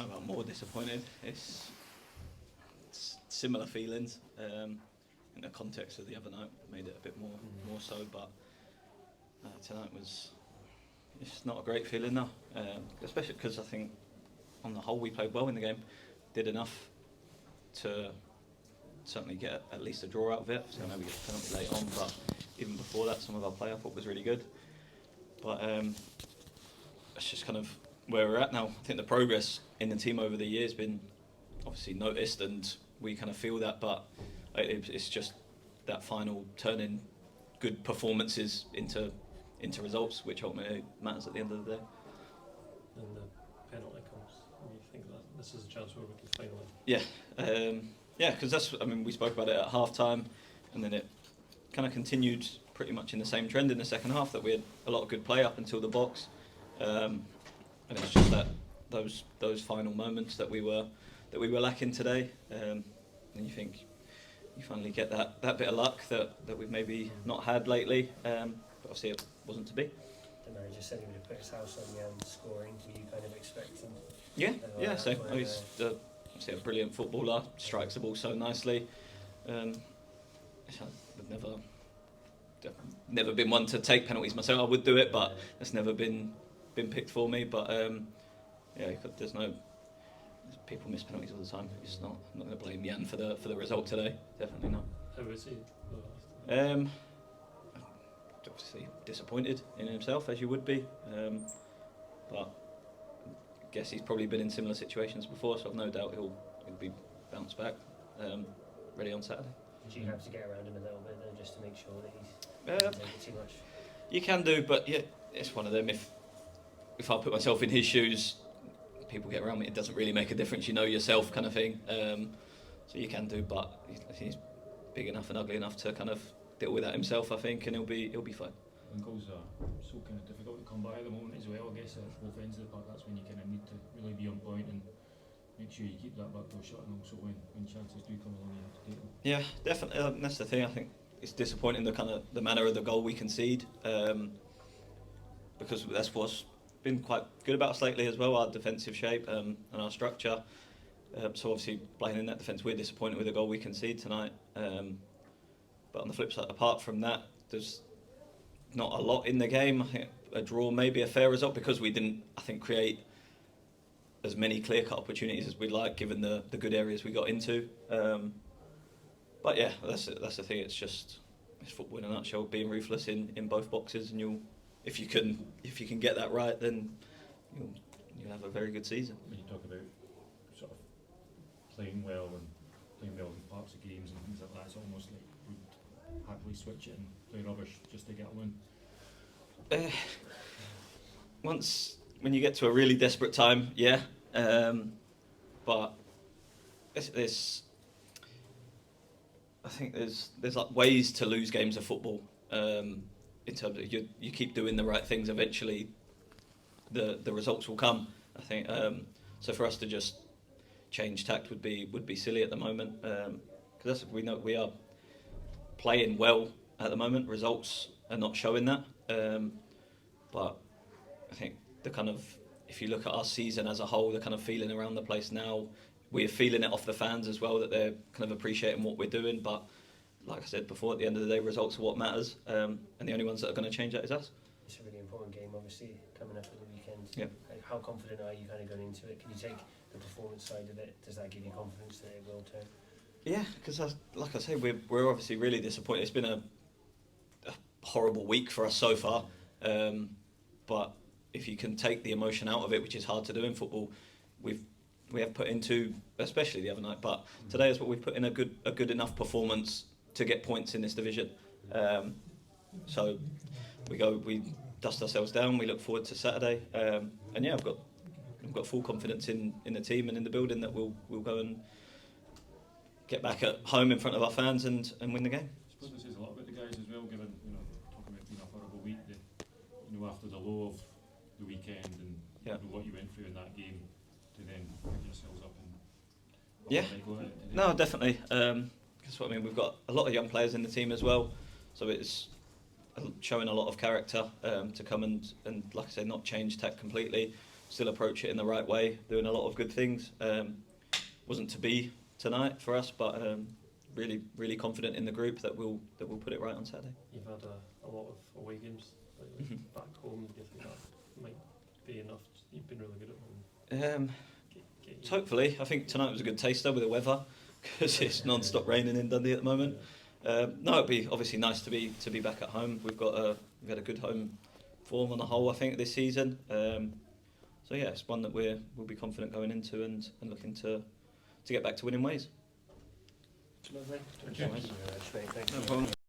know about more disappointed. It's similar feelings. In the context of the other night, made it a bit more so. But tonight it's not a great feeling now, especially because I think on the whole we played well in the game, did enough to certainly get at least a draw out of it. So I know we get a penalty late on, but even before that, some of our play I thought was really good. But it's just kind of where we're at now. I think the progress in the team over the years been obviously noticed, and we kind of feel that. But it's just that final turning good performances into results, which ultimately matters at the end of the day. And the penalty comes, and you think that this is a chance where we can finally. Yeah, because we spoke about it at half time, and then it kind of continued pretty much in the same trend in the second half, that we had a lot of good play up until the box, and it's just that those final moments that we were lacking today, and you think you finally get that bit of luck that we've maybe not had lately, but obviously it wasn't to be. The manager said he would have put his house on the scoring. Were you kind of expecting? Yeah. So he's obviously a brilliant footballer, strikes the ball so nicely. I've never been one to take penalties myself. I would do it, but it's never been picked for me. But there's people miss penalties all the time. I'm not going to blame Jan for the result today. Definitely not. How was he? Obviously disappointed in himself, as you would be, but I guess he's probably been in similar situations before, so I've no doubt he'll be bounced back, ready on Saturday. Did you have to get around him a little bit though, just to make sure that he's not taking too much? You can do, but yeah, it's one of them. If I put myself in his shoes, people get around me, it doesn't really make a difference. You know yourself, kind of thing. So you can do, but he's big enough and ugly enough to kind of deal with that himself, I think, and he'll be fine. And goals are so kind of difficult to come by at the moment as well. I guess at both ends of the park, that's when you kind of need to really be on point and make sure you keep that back door shut, and also when chances do come along, you have to take them. Yeah, definitely. That's the thing. I think it's disappointing the manner of the goal we concede, because that's what's been quite good about us lately as well, our defensive shape and our structure. So obviously playing in that defence, we're disappointed with the goal we concede tonight. But on the flip side, apart from that, there's not a lot in the game. I think a draw may be a fair result because we didn't, I think, create as many clear-cut opportunities as we'd like, given the good areas we got into. But yeah, that's the thing. It's football in a nutshell, being ruthless in both boxes, and if you can get that right, then you'll have a very good season. When you talk about sort of playing well in parts of games and things like that, it's almost like we'd happily switch it and play rubbish just to get a win. When you get to a really desperate time, yeah. But I think there's like ways to lose games of football. In terms of you keep doing the right things, eventually the results will come. I think so. For us to just change tact would be silly at the moment, because we know we are playing well at the moment. Results are not showing that, but I think if you look at our season as a whole, the kind of feeling around the place now, we're feeling it off the fans as well, that they're kind of appreciating what we're doing. But like I said before, at the end of the day, results are what matters, and the only ones that are going to change that is us. It's a really important game, obviously, coming up at the weekend. Yeah. How confident are you kind of going into it? Can you take the performance side of it? Does that give you confidence that it will turn? Yeah, because like I say, we're obviously really disappointed. It's been a horrible week for us so far, but if you can take the emotion out of it, which is hard to do in football, we have put into, especially the other night, but today is what we've put in a good enough performance to get points in this division. So we dust ourselves down. We look forward to Saturday, and yeah, I've got full confidence in the team and in the building that we'll go and get back at home in front of our fans and win the game. I suppose it says a lot about the guys as well, given talking about being a horrible week, that after the low of the weekend and what you went through in that game, to then pick yourselves up and No, definitely. That's what I mean. We've got a lot of young players in the team as well, so it's showing a lot of character to come and like I said, not change tack completely. still approach it in the right way, doing a lot of good things. Wasn't to be tonight for us, but really confident in the group that we'll put it right on Saturday. You've had a lot of away games lately back home. Do you think that might be enough? You've been really good at them. Hopefully, I think tonight was a good taster with the weather because it's non-stop raining in Dundee at the moment. No, it'd be obviously nice to be back at home. We've had a good home form on the whole, I think, this season. So yeah, it's one that we'll be confident going into and looking to get back to winning ways. Lovely. Thank you. Thank you very much, mate. Thank No you. problem.